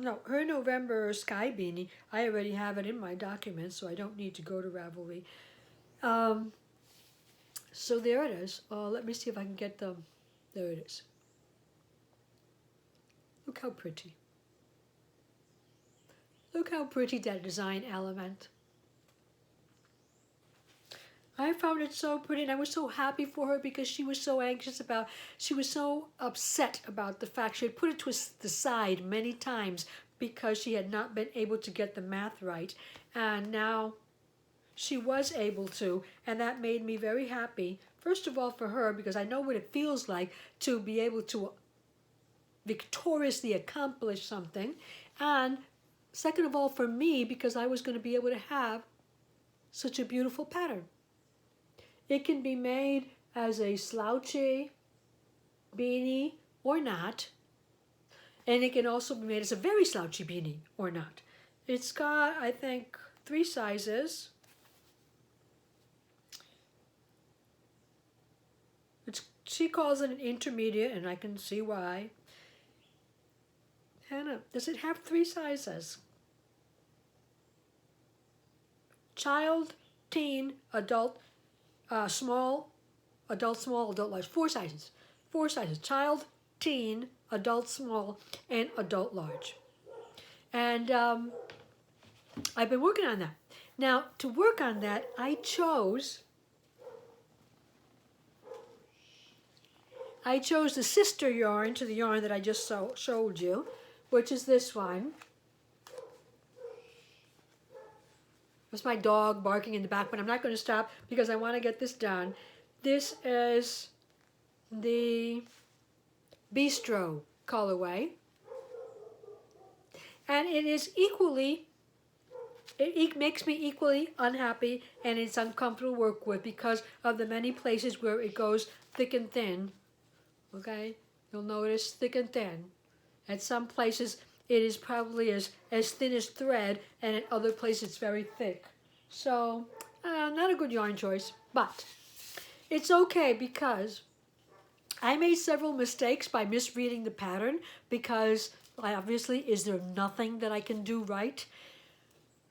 no, her November sky beanie, I already have it in my documents, so I don't need to go to Ravelry. So there it is. Let me see if I can get them. There it is. Look how pretty. Look how pretty that design element. I found it so pretty, and I was so happy for her because she was so anxious about, she was so upset about the fact she had put it to the side many times because she had not been able to get the math right. And now she was able to, and that made me very happy. First of all for her, because I know what it feels like to be able to victoriously accomplish something. And second of all for me, because I was going to be able to have such a beautiful pattern. It can be made as a slouchy beanie or not. And it can also be made as a very slouchy beanie or not. It's got, I think, 3 sizes. She calls it an intermediate, and I can see why. Hannah, does it have 3 sizes? Child, teen, adult, small, adult, large. 4 sizes. 4 sizes. Child, teen, adult, small, and adult, large. And I've been working on that. Now, to work on that, I chose I chose the sister yarn to the yarn that I just showed you, which is this one. That's my dog barking in the back, but I'm not going to stop because I want to get this done. This is the Bistro colorway. And it is equally, it makes me equally unhappy, and it's uncomfortable to work with because of the many places where it goes thick and thin. Okay? You'll notice thick and thin. At some places it is probably as thin as thread, and at other places it's very thick. So, not a good yarn choice, but it's okay because I made several mistakes by misreading the pattern because obviously, is there nothing that I can do right?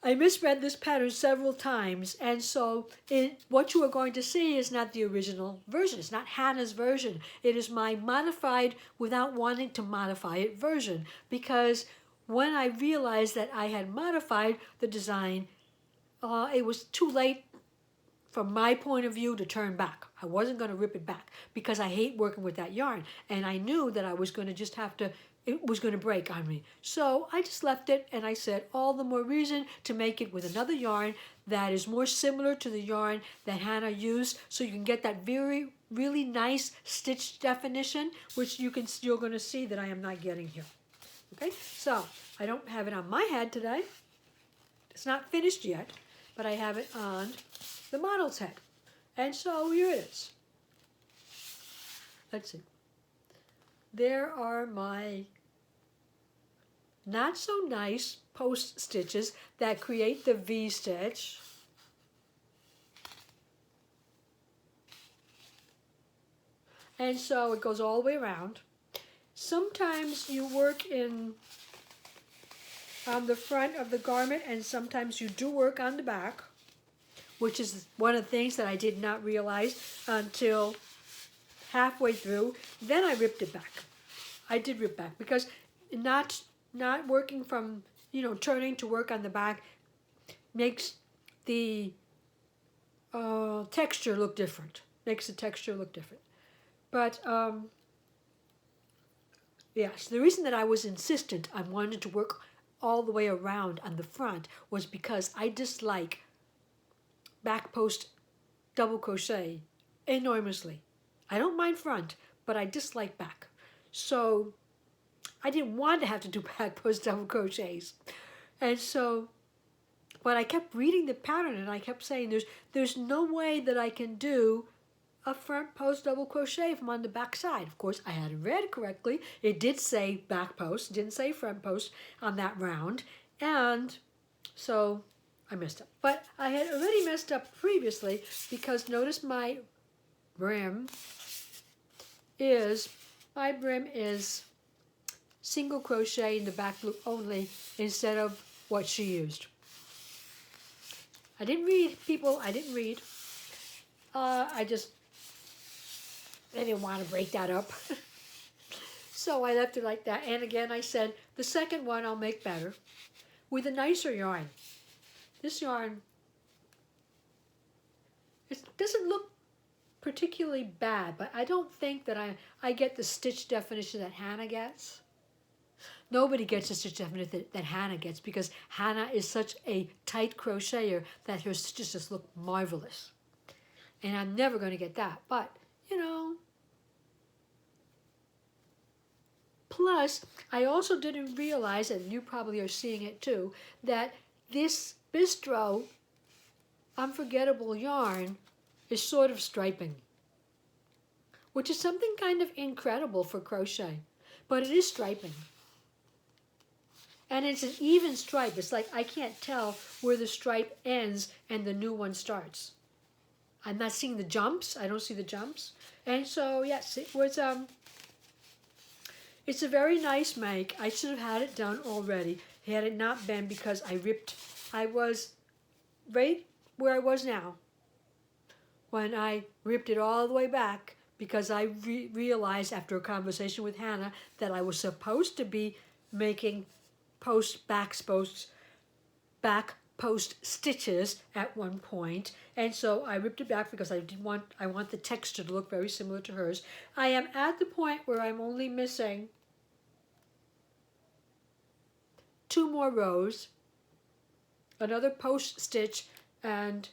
I misread this pattern several times, and so what you are going to see is not the original version. It's not Hannah's version. It is my modified, without wanting to modify it, version. Because when I realized that I had modified the design, it was too late from my point of view to turn back. I wasn't going to rip it back because I hate working with that yarn. And I knew that I was going to just have to, it was going to break on me. So I just left it, and I said all the more reason to make it with another yarn that is more similar to the yarn that Hannah used, so you can get that really nice stitch definition, which you're going to see that I am not getting here. Okay, so I don't have it on my head today. It's not finished yet, but I have it on the model's head. And so here it is. Let's see. There are my not so nice post stitches that create the V stitch. And so it goes all the way around. Sometimes you work on the front of the garment, and sometimes you do work on the back, which is one of the things that I did not realize until halfway through. Then I ripped it back. I did rip back because not working from, turning to work on the back makes the texture look different. Makes the texture look different. But yes, the reason that I was insistent on wanting to work all the way around on the front was because I dislike back post double crochet enormously. I don't mind front, but I dislike back. So I didn't want to have to do back post double crochets. And so, but I kept reading the pattern, and I kept saying there's no way that I can do a front post double crochet if I'm on the back side. Of course, I hadn't read it correctly. It did say back post, it didn't say front post on that round. And so I messed up. But I had already messed up previously because notice my brim is single crochet in the back loop only instead of what she used. I didn't read, people. I didn't read. I didn't want to break that up. So I left it like that. And again, I said, the second one I'll make better with a nicer yarn. This yarn, it doesn't look particularly bad, but I don't think that I get the stitch definition that Hannah gets. Nobody gets the stitch definition that Hannah gets because Hannah is such a tight crocheter that her stitches just look marvelous. And I'm never going to get that, but, Plus, I also didn't realize, and you probably are seeing it too, that this Bistro Unforgettable yarn is sort of striping, which is something kind of incredible for crochet, but it is striping. And it's an even stripe. It's like I can't tell where the stripe ends and the new one starts. I'm not seeing the jumps. I don't see the jumps. And so, yes, it was, it's a very nice make. I should have had it done already had it not been because I was right where I was now when I ripped it all the way back because I realized after a conversation with Hannah that I was supposed to be making back post stitches at one point, and so I ripped it back because I want the texture to look very similar to hers. I am at the point where I'm only missing 2 more rows, another post stitch, and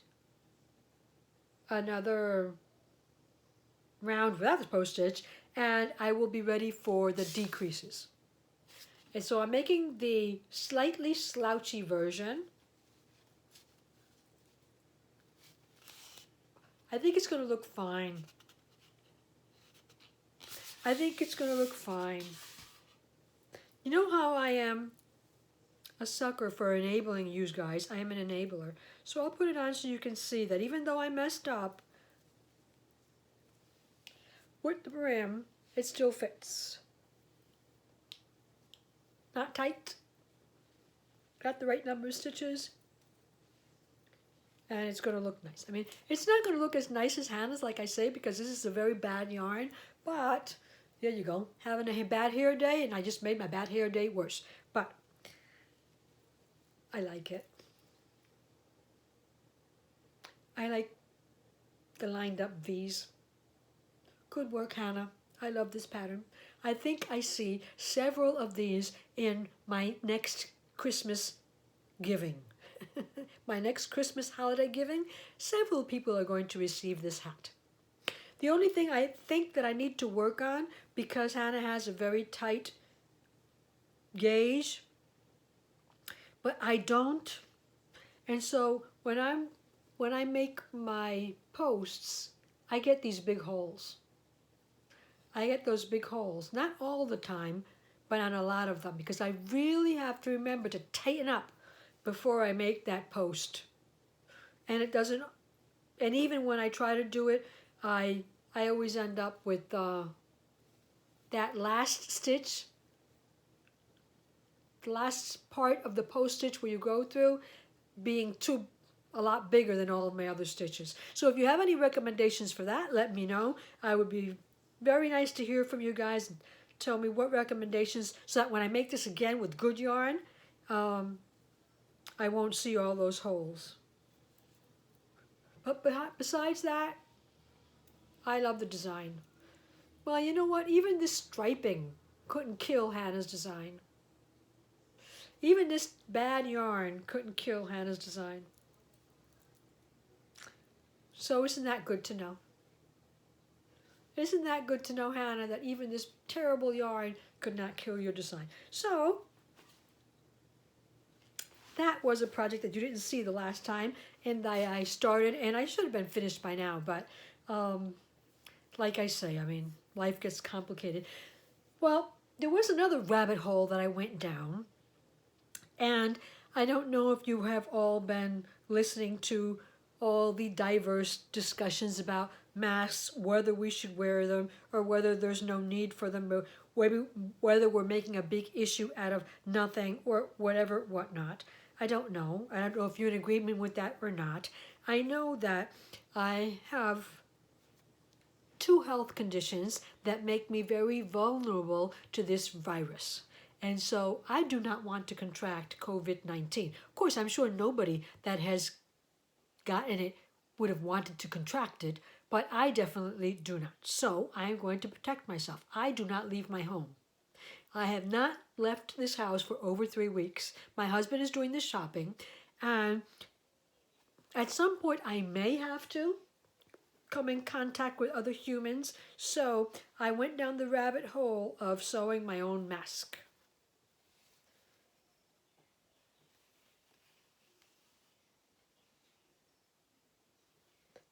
another round without the post stitch, and I will be ready for the decreases. And so I'm making the slightly slouchy version. I think it's going to look fine. I think it's going to look fine. You know how I am a sucker for enabling you guys. I am an enabler. So I'll put it on so you can see that even though I messed up with the brim, it still fits. Not tight. Got the right number of stitches. And it's going to look nice. I mean, it's not going to look as nice as Hannah's, like I say, because this is a very bad yarn. But there you go. Having a bad hair day, and I just made my bad hair day worse. But I like it. I like the lined up V's. Good work, Hannah. I love this pattern. I think I see several of these in my next Christmas giving. My next Christmas holiday giving, several people are going to receive this hat. The only thing I think that I need to work on, because Hannah has a very tight gauge, but I don't. And so when I make my posts, I get these big holes. I get those big holes, not all the time, but on a lot of them, because I really have to remember to tighten up before I make that post. And it doesn't, and even when I try to do it, I always end up with that last stitch, the last part of the post stitch where you go through, being a lot bigger than all of my other stitches. So if you have any recommendations for that, let me know. I would be very nice to hear from you guys and tell me what recommendations, so that when I make this again with good yarn, I won't see all those holes. But besides that, I love the design. Well, you know what? Even this striping couldn't kill Hannah's design. Even this bad yarn couldn't kill Hannah's design. So isn't that good to know? Isn't that good to know, Hannah, that even this terrible yarn could not kill your design? So that was a project that you didn't see the last time, and I started, and I should have been finished by now, but like I say, I mean, life gets complicated. Well, there was another rabbit hole that I went down, and I don't know if you have all been listening to all the diverse discussions about masks, whether we should wear them or whether there's no need for them, or whether we're making a big issue out of nothing or whatever, whatnot. I don't know. I don't know if you're in agreement with that or not. I know that I have 2 health conditions that make me very vulnerable to this virus. And so I do not want to contract COVID-19. Of course, I'm sure nobody that has gotten it would have wanted to contract it, but I definitely do not. So I am going to protect myself. I do not leave my home. I have not left this house for over 3 weeks. My husband is doing the shopping, and at some point I may have to come in contact with other humans, so I went down the rabbit hole of sewing my own mask.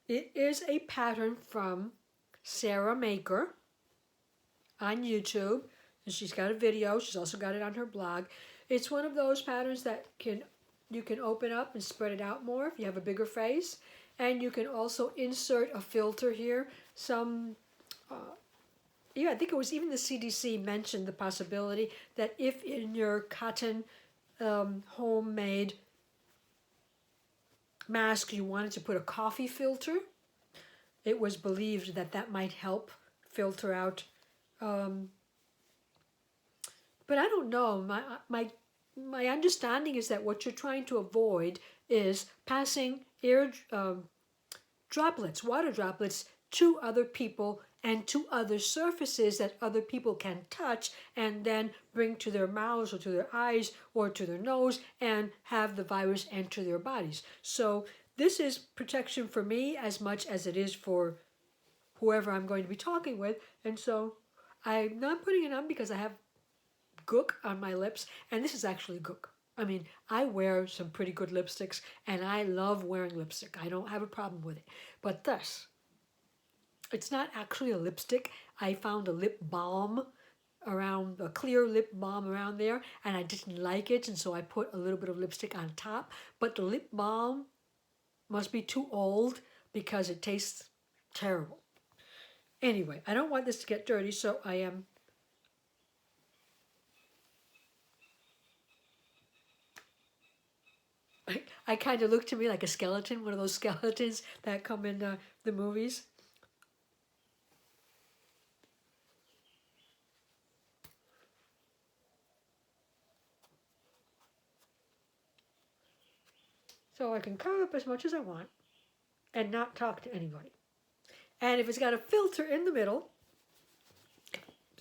It is a pattern from Sarah Maker on YouTube, and she's got a video. She's also got it on her blog. It's one of those patterns that you can open up and spread it out more if you have a bigger face, and you can also insert a filter here. I think it was even the CDC mentioned the possibility that if in your cotton homemade mask you wanted to put a coffee filter, it was believed that that might help filter out. But I don't know. my understanding is that what you're trying to avoid is passing air droplets, water droplets, to other people and to other surfaces that other people can touch and then bring to their mouths or to their eyes or to their nose and have the virus enter their bodies. So this is protection for me as much as it is for whoever I'm going to be talking with. And so I'm not putting it on because I have gook on my lips, and this is actually gook. I mean, I wear some pretty good lipsticks, and I love wearing lipstick. I don't have a problem with it. But this, it's not actually a lipstick. I found a lip balm around, a clear lip balm around there, and I didn't like it, and so I put a little bit of lipstick on top. But the lip balm must be too old because it tastes terrible. Anyway, I don't want this to get dirty, so I am I kind of look to me like a skeleton, one of those skeletons that come in the movies. So I can cover up as much as I want and not talk to anybody. And if it's got a filter in the middle,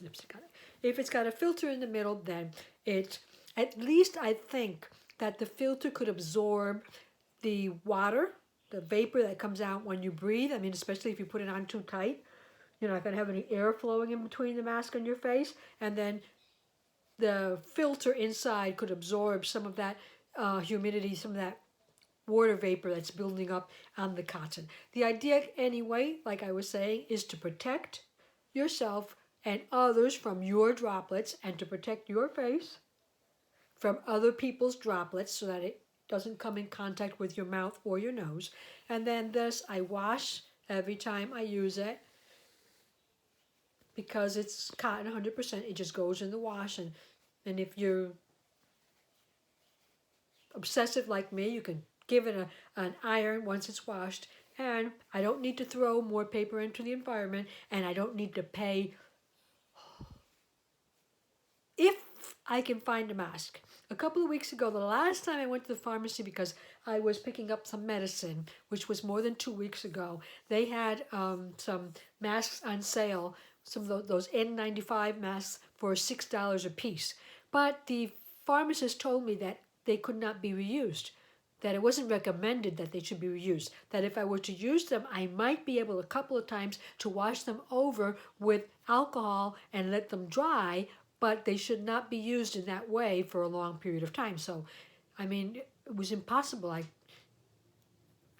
if it's got a filter in the middle, then it, at least I think that the filter could absorb the water, the vapor that comes out when you breathe. I mean, especially if you put it on too tight, you're not going to have any air flowing in between the mask and your face. And then the filter inside could absorb some of that humidity, some of that water vapor that's building up on the cotton. The idea, anyway, like I was saying, is to protect yourself and others from your droplets and to protect your face from other people's droplets so that it doesn't come in contact with your mouth or your nose. And then this, I wash every time I use it because it's cotton 100%. It just goes in the wash. And if you're obsessive like me, you can give it an iron once it's washed. And I don't need to throw more paper into the environment, and I don't need to pay if I can find a mask. A couple of weeks ago, the last time I went to the pharmacy because I was picking up some medicine, which was more than 2 weeks ago, they had some masks on sale, some of those N95 masks for $6 a piece. But the pharmacist told me that they could not be reused, that it wasn't recommended that they should be reused, that if I were to use them, I might be able a couple of times to wash them over with alcohol and let them dry, but they should not be used in that way for a long period of time. So, I mean, it was impossible.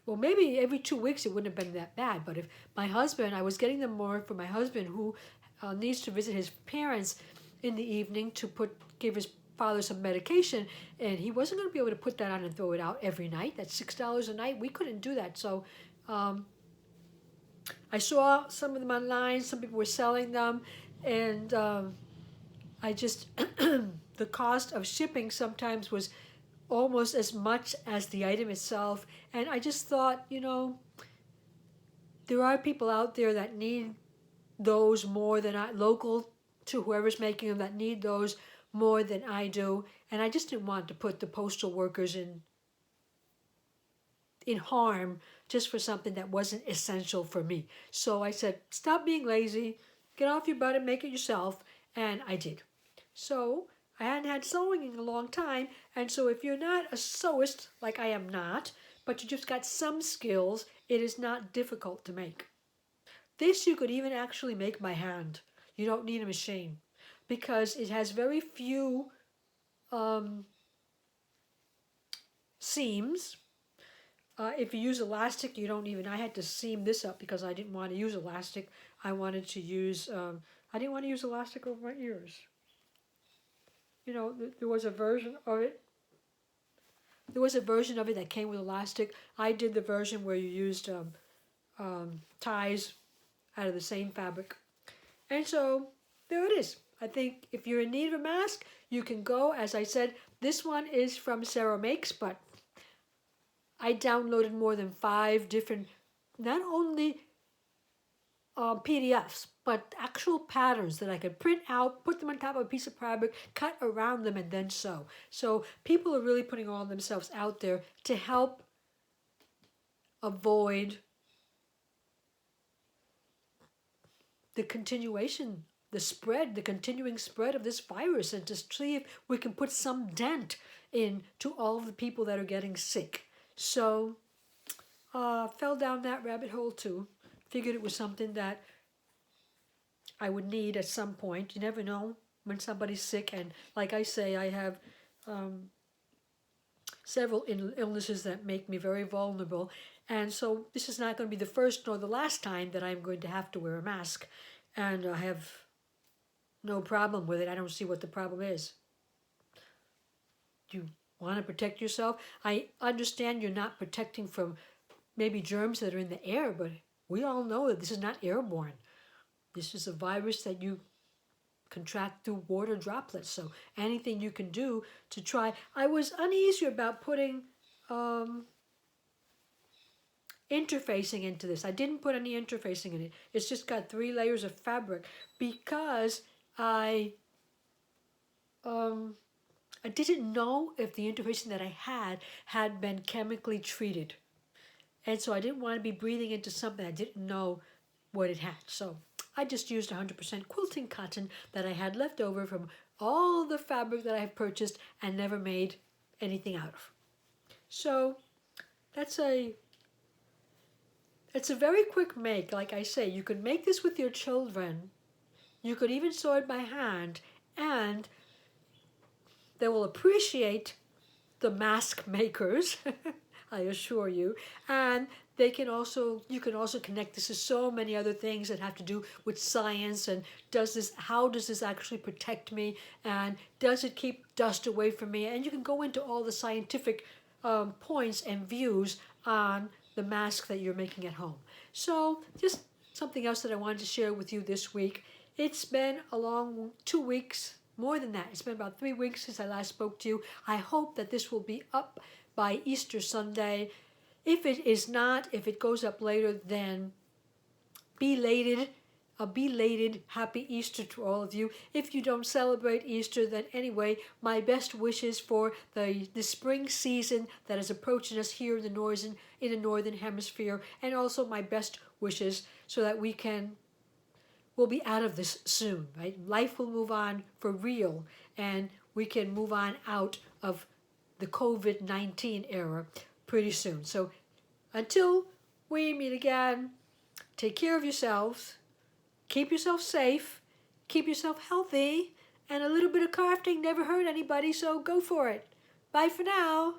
Well, maybe every 2 weeks it wouldn't have been that bad, but if my husband, I was getting them more for my husband who needs to visit his parents in the evening to give his father some medication, and he wasn't going to be able to put that on and throw it out every night. That's $6 a night. We couldn't do that. So I saw some of them online. Some people were selling them, and I just, the cost of shipping sometimes was almost as much as the item itself. And I just thought, there are people out there that need those more than local to whoever's making them, that need those more than I do. And I just didn't want to put the postal workers in harm just for something that wasn't essential for me. So I said, stop being lazy, get off your butt and make it yourself. And I did. So I hadn't had sewing in a long time, and so if you're not a sewist, like I am not, but you just got some skills, it is not difficult to make. This you could even actually make by hand. You don't need a machine because it has very few seams. If you use elastic, you don't even, I had to seam this up because I didn't want to use elastic. I wanted to use, I didn't want to use elastic over my ears. There was a version of it. There was a version of it that came with elastic. I did the version where you used ties out of the same fabric. And so there it is. I think if you're in need of a mask, you can go. As I said, this one is from Sarah Makes, but I downloaded more than 5 different, not only PDFs, but actual patterns that I could print out, put them on top of a piece of fabric, cut around them, and then sew. So people are really putting all themselves out there to help avoid the continuation, the continuing spread of this virus, and to see if we can put some dent into all of the people that are getting sick. So, fell down that rabbit hole too. Figured it was something that I would need at some point. You never know when somebody's sick, and like I say, I have several illnesses that make me very vulnerable, and so this is not going to be the first nor the last time that I'm going to have to wear a mask, and I have no problem with it. I don't see what the problem is. You want to protect yourself? I understand you're not protecting from maybe germs that are in the air, but we all know that this is not airborne. This is a virus that you contract through water droplets. So anything you can do to try. I was uneasy about putting interfacing into this. I didn't put any interfacing in it. It's just got 3 layers of fabric because I didn't know if the interfacing that I had been chemically treated. And so I didn't want to be breathing into something I didn't know what it had. So I just used 100% quilting cotton that I had left over from all the fabric that I have purchased and never made anything out of. So it's a very quick make. Like I say, you could make this with your children. You could even sew it by hand, and they will appreciate the mask makers, I assure you. And you can also connect this to so many other things that have to do with science, and how does this actually protect me, and does it keep dust away from me? And you can go into all the scientific points and views on the mask that you're making at home. So just something else that I wanted to share with you this week. It's been a long 2 weeks, more than that. It's been about 3 weeks since I last spoke to you. I hope that this will be up by Easter Sunday. If it is not, if it goes up later, then a belated happy Easter to all of you. If you don't celebrate Easter, then anyway, my best wishes for the spring season that is approaching us here in the northern hemisphere, and also my best wishes so that we'll be out of this soon, right? Life will move on for real, and we can move on out of the COVID-19 era pretty soon. So until we meet again, take care of yourselves, keep yourself safe, keep yourself healthy, and a little bit of crafting never hurt anybody, so go for it. Bye for now.